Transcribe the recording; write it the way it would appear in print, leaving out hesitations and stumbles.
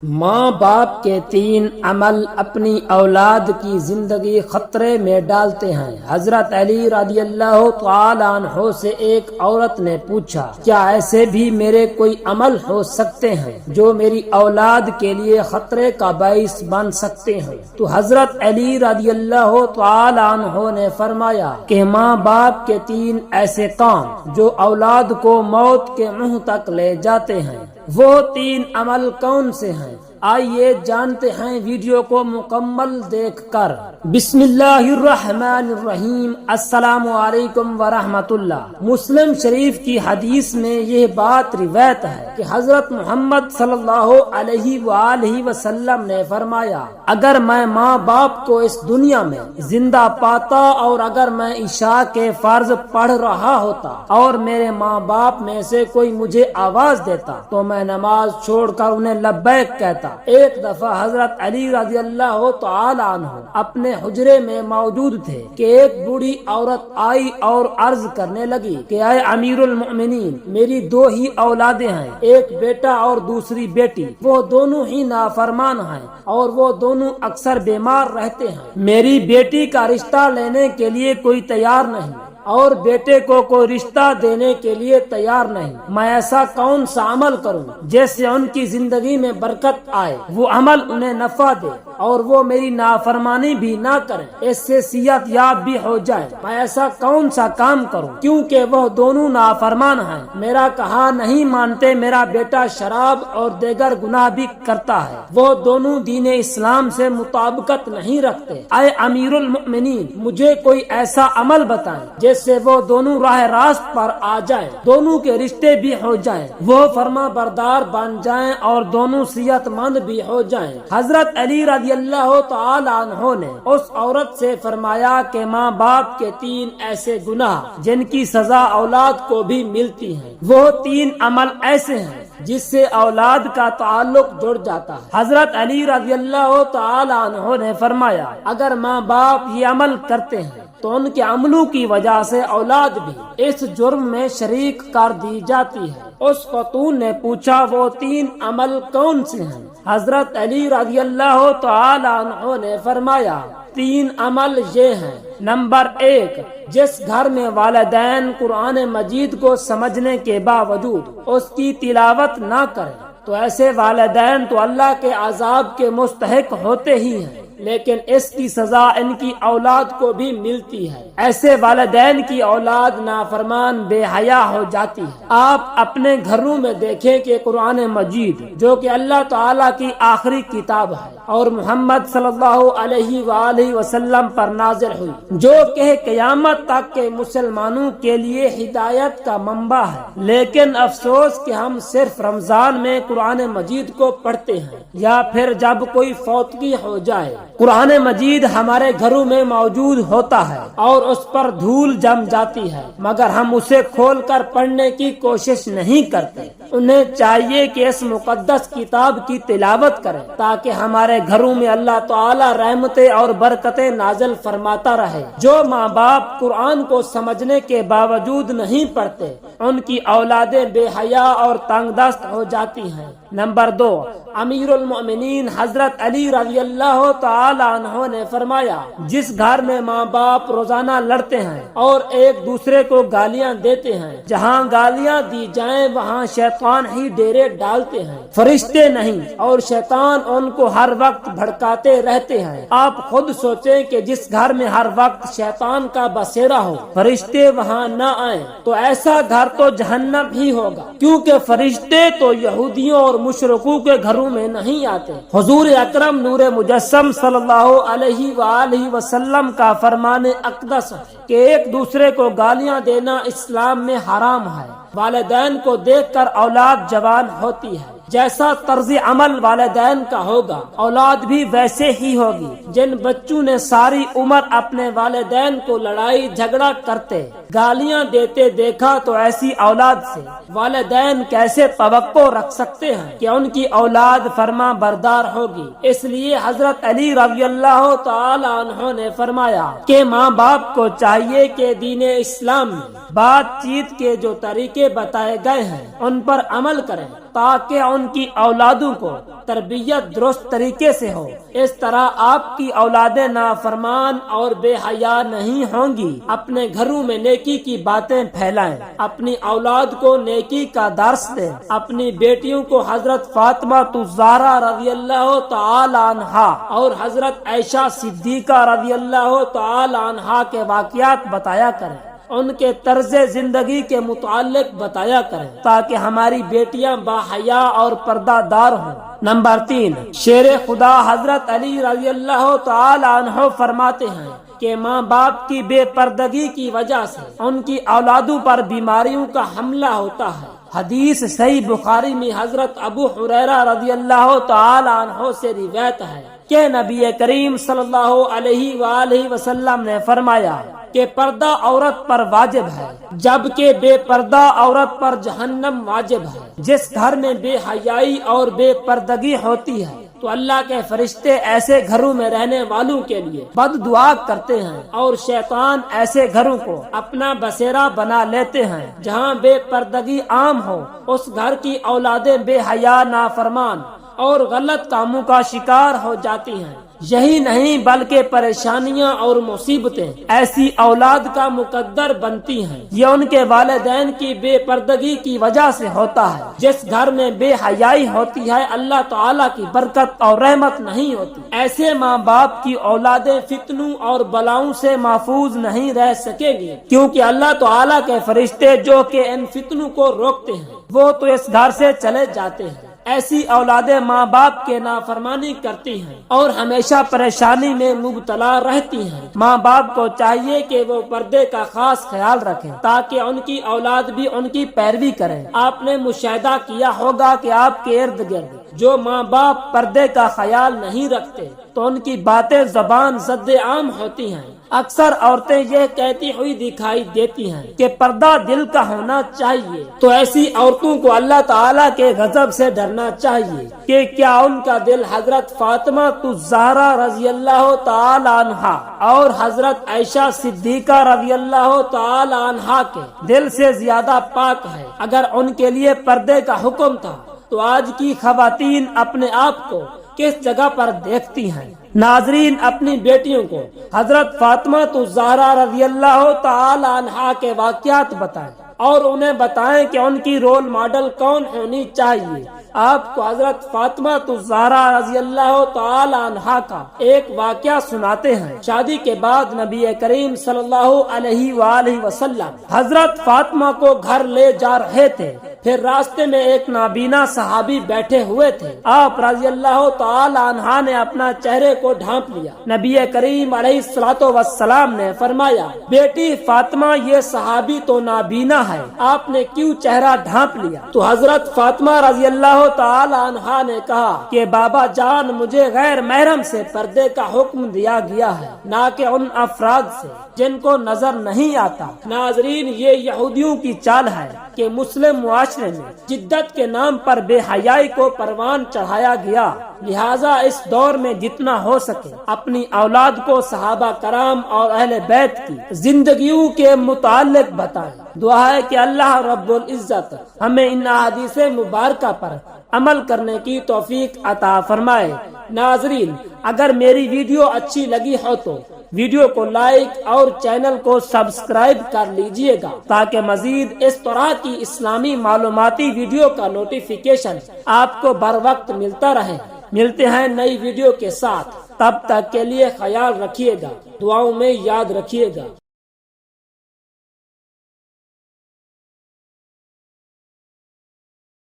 ماں باپ کے 3 عمل اپنی اولاد کی زندگی خطرے میں ڈالتے ہیں۔ حضرت علی رضی اللہ تعالی عنہ سے ایک عورت نے پوچھا، کیا ایسے بھی میرے کوئی عمل ہو سکتے ہیں جو میری اولاد کے لیے خطرے کا باعث بن سکتے ہیں؟ تو حضرت علی رضی اللہ تعالی عنہ نے فرمایا کہ ماں باپ کے 3 ایسے کام جو اولاد کو موت کے منہ تک لے جاتے ہیں، وہ 3 عمل کون سے ہیں؟ آئیے جانتے ہیں ویڈیو کو مکمل دیکھ کر۔ بسم اللہ الرحمن الرحیم۔ السلام علیکم ورحمۃ اللہ۔ مسلم شریف کی حدیث میں یہ بات روایت ہے کہ حضرت محمد صلی اللہ علیہ وآلہ وسلم نے فرمایا، اگر میں ماں باپ کو اس دنیا میں زندہ پاتا اور اگر میں عشاء کے فرض پڑھ رہا ہوتا اور میرے ماں باپ میں سے کوئی مجھے آواز دیتا تو میں نماز چھوڑ کر انہیں لبیک کہتا۔ ایک دفعہ حضرت علی رضی اللہ تعالی عنہ اپنے حجرے میں موجود تھے کہ ایک بوڑھی عورت آئی اور عرض کرنے لگی کہ اے امیر المؤمنین، میری 2 ہی اولادیں ہیں، ایک بیٹا اور دوسری بیٹی، وہ دونوں ہی نافرمان ہیں اور وہ دونوں اکثر بیمار رہتے ہیں۔ میری بیٹی کا رشتہ لینے کے لیے کوئی تیار نہیں اور بیٹے کو کوئی رشتہ دینے کے لیے تیار نہیں، میں ایسا کون سا عمل کروں جس سے ان کی زندگی میں برکت آئے، وہ عمل انہیں نفع دے اور وہ میری نافرمانی بھی نہ کریں، اس سے صحت یاب بھی ہو جائے؟ میں ایسا کون سا کام کروں کیونکہ وہ دونوں نافرمان ہیں، میرا کہا نہیں مانتے، میرا بیٹا شراب اور دیگر گناہ بھی کرتا ہے، وہ دونوں دین اسلام سے مطابقت نہیں رکھتے، اے امیر المؤمنین مجھے کوئی ایسا عمل بتائیں جس سے وہ دونوں راہ راست پر آ جائیں، دونوں کے رشتے بھی ہو جائیں، وہ فرما بردار بن جائیں اور دونوں صحت مند بھی ہو جائیں۔ حضرت علی رضی اللہ تعالی عنہ نے اس عورت سے فرمایا کہ ماں باپ کے 3 ایسے گناہ جن کی سزا اولاد کو بھی ملتی ہے، وہ 3 عمل ایسے ہیں جس سے اولاد کا تعلق جڑ جاتا ہے۔ حضرت علی رضی اللہ تعالی عنہ نے فرمایا، اگر ماں باپ یہ عمل کرتے ہیں تو ان کے عملوں کی وجہ سے اولاد بھی اس جرم میں شریک کر دی جاتی ہے۔ اس خاتون نے پوچھا، وہ 3 عمل کون سے ہیں؟ حضرت علی رضی اللہ تعالی عنہ نے فرمایا، 3 عمل یہ ہیں۔ نمبر 1، جس گھر میں والدین قرآن مجید کو سمجھنے کے باوجود اس کی تلاوت نہ کریں تو ایسے والدین تو اللہ کے عذاب کے مستحق ہوتے ہی ہیں، لیکن اس کی سزا ان کی اولاد کو بھی ملتی ہے۔ ایسے والدین کی اولاد نافرمان بے حیا ہو جاتی ہے۔ آپ اپنے گھروں میں دیکھیں کہ قرآن مجید جو کہ اللہ تعالیٰ کی آخری کتاب ہے اور محمد صلی اللہ علیہ وآلہ وسلم پر نازل ہوئی، جو کہ قیامت تک کے مسلمانوں کے لیے ہدایت کا منبع ہے، لیکن افسوس کہ ہم صرف رمضان میں قرآن مجید کو پڑھتے ہیں یا پھر جب کوئی فوتگی ہو جائے۔ قرآن مجید ہمارے گھروں میں موجود ہوتا ہے اور اس پر دھول جم جاتی ہے، مگر ہم اسے کھول کر پڑھنے کی کوشش نہیں کرتے۔ انہیں چاہیے کہ اس مقدس کتاب کی تلاوت کریں تاکہ ہمارے گھروں میں اللہ تعالی رحمتیں اور برکتیں نازل فرماتا رہے۔ جو ماں باپ قرآن کو سمجھنے کے باوجود نہیں پڑھتے، ان کی اولادیں بے حیا اور تنگ دست ہو جاتی ہیں۔ نمبر 2، امیر المؤمنین حضرت علی رضی اللہ تعالی عنہ نے فرمایا، جس گھر میں ماں باپ روزانہ لڑتے ہیں اور ایک دوسرے کو گالیاں دیتے ہیں، جہاں گالیاں دی جائیں وہاں شیطان ہی ڈیرے ڈالتے ہیں، فرشتے نہیں، اور شیطان ان کو ہر وقت بھڑکاتے رہتے ہیں۔ آپ خود سوچیں کہ جس گھر میں ہر وقت شیطان کا بسیرا ہو، فرشتے وہاں نہ آئیں، تو ایسا گھر تو جہنم ہی ہوگا، کیونکہ فرشتے تو یہودیوں اور مشرکوں کے گھروں میں نہیں آتے۔ حضور اکرم نور مجسم صلی اللہ علیہ وآلہ وسلم کا فرمان اقدس ہے کہ ایک دوسرے کو گالیاں دینا اسلام میں حرام ہے۔ والدین کو دیکھ کر اولاد جوان ہوتی ہے، جیسا طرز عمل والدین کا ہوگا اولاد بھی ویسے ہی ہوگی۔ جن بچوں نے ساری عمر اپنے والدین کو لڑائی جھگڑا کرتے گالیاں دیتے دیکھا تو ایسی اولاد سے والدین کیسے توقع رکھ سکتے ہیں کہ ان کی اولاد فرما بردار ہوگی؟ اس لیے حضرت علی رضی اللہ تعالی عنہ نے فرمایا کہ ماں باپ کو چاہیے کہ دین اسلام میں بات چیت کے جو طریقے بتائے گئے ہیں ان پر عمل کریں تاکہ ان کی اولادوں کو تربیت درست طریقے سے ہو۔ اس طرح آپ کی اولادیں نافرمان اور بے حیا نہیں ہوں گی۔ اپنے گھروں میں نیکی کی باتیں پھیلائیں، اپنی اولاد کو نیکی کا درس دیں۔ اپنی بیٹیوں کو حضرت فاطمہ الزہرا رضی اللہ تعالی عنہا اور حضرت عائشہ صدیقہ رضی اللہ تعالی عنہا کے واقعات بتایا کریں، ان کے طرز زندگی کے متعلق بتایا کریں تاکہ ہماری بیٹیاں باحیا اور پردہ دار ہوں۔ نمبر 3، شیر خدا حضرت علی رضی اللہ تعالی عنہ فرماتے ہیں کہ ماں باپ کی بے پردگی کی وجہ سے ان کی اولادوں پر بیماریوں کا حملہ ہوتا ہے۔ حدیث صحیح بخاری میں حضرت ابو ہریرہ رضی اللہ تعالی عنہ سے روایت ہے کہ نبی کریم صلی اللہ علیہ وآلہ وسلم نے فرمایا کہ پردہ عورت پر واجب ہے جبکہ بے پردہ عورت پر جہنم واجب ہے۔ جس گھر میں بے حیائی اور بے پردگی ہوتی ہے تو اللہ کے فرشتے ایسے گھروں میں رہنے والوں کے لیے بد دعا کرتے ہیں، اور شیطان ایسے گھروں کو اپنا بسیرا بنا لیتے ہیں۔ جہاں بے پردگی عام ہو اس گھر کی اولادیں بے حیا، نافرمان اور غلط کاموں کا شکار ہو جاتی ہیں۔ یہی نہیں بلکہ پریشانیاں اور مصیبتیں ایسی اولاد کا مقدر بنتی ہیں۔ یہ ان کے والدین کی بے پردگی کی وجہ سے ہوتا ہے۔ جس گھر میں بے حیائی ہوتی ہے اللہ تعالیٰ کی برکت اور رحمت نہیں ہوتی۔ ایسے ماں باپ کی اولادیں فتنوں اور بلاؤں سے محفوظ نہیں رہ سکے گی، کیونکہ اللہ تعالیٰ کے فرشتے جو کہ ان فتنوں کو روکتے ہیں وہ تو اس گھر سے چلے جاتے ہیں۔ ایسی اولادیں ماں باپ کے نافرمانی کرتی ہیں اور ہمیشہ پریشانی میں مبتلا رہتی ہیں۔ ماں باپ کو چاہیے کہ وہ پردے کا خاص خیال رکھیں تاکہ ان کی اولاد بھی ان کی پیروی کریں۔ آپ نے مشاہدہ کیا ہوگا کہ آپ کے ارد گرد جو ماں باپ پردے کا خیال نہیں رکھتے تو ان کی باتیں زبان زد عام ہوتی ہیں۔ اکثر عورتیں یہ کہتی ہوئی دکھائی دیتی ہیں کہ پردہ دل کا ہونا چاہیے، تو ایسی عورتوں کو اللہ تعالیٰ کے غضب سے ڈرنا چاہیے کہ کیا ان کا دل حضرت فاطمہ الزہرا رضی اللہ تعالی عنہا اور حضرت عائشہ صدیقہ رضی اللہ تعالی عنہا کے دل سے زیادہ پاک ہے؟ اگر ان کے لیے پردے کا حکم تھا تو آج کی خواتین اپنے آپ کو کس جگہ پر دیکھتی ہیں؟ ناظرین، اپنی بیٹیوں کو حضرت فاطمہ الزہرا رضی اللہ تعالی عنہا کے واقعات بتائیں اور انہیں بتائیں کہ ان کی رول ماڈل کون ہونی چاہیے۔ آپ کو حضرت فاطمہ الزہرا رضی اللہ تعالی عنہا کا ایک واقعہ سناتے ہیں۔ شادی کے بعد نبی کریم صلی اللہ علیہ وآلہ وسلم حضرت فاطمہ کو گھر لے جا رہے تھے، پھر راستے میں ایک نابینا صحابی بیٹھے ہوئے تھے۔ آپ رضی اللہ تعالی عنہ نے اپنا چہرے کو ڈھانپ لیا۔ نبی کریم علیہ الصلوۃ والسلام نے فرمایا، بیٹی فاطمہ، یہ صحابی تو نابینا ہے، آپ نے کیوں چہرہ ڈھانپ لیا؟ تو حضرت فاطمہ رضی اللہ تعالی عنہا نے کہا کہ بابا جان، مجھے غیر محرم سے پردے کا حکم دیا گیا ہے، نہ کہ ان افراد سے جن کو نظر نہیں آتا۔ ناظرین، یہ یہودیوں کی چال ہے کہ مسلم معاشرے میں جدت کے نام پر بے حیائی کو پروان چڑھایا گیا، لہٰذا اس دور میں جتنا ہو سکے اپنی اولاد کو صحابہ کرام اور اہل بیت کی زندگیوں کے متعلق بتائیں۔ دعا ہے کہ اللہ رب العزت ہمیں ان احادیث مبارکہ پر عمل کرنے کی توفیق عطا فرمائے۔ ناظرین، اگر میری ویڈیو اچھی لگی ہو تو ویڈیو کو لائک اور چینل کو سبسکرائب کر لیجئے گا تاکہ مزید اس طرح کی اسلامی معلوماتی ویڈیو کا نوٹیفیکیشن آپ کو بر وقت ملتا رہے۔ ملتے ہیں نئی ویڈیو کے ساتھ، تب تک کے لیے خیال رکھیے گا، دعاؤں میں یاد رکھیے گا۔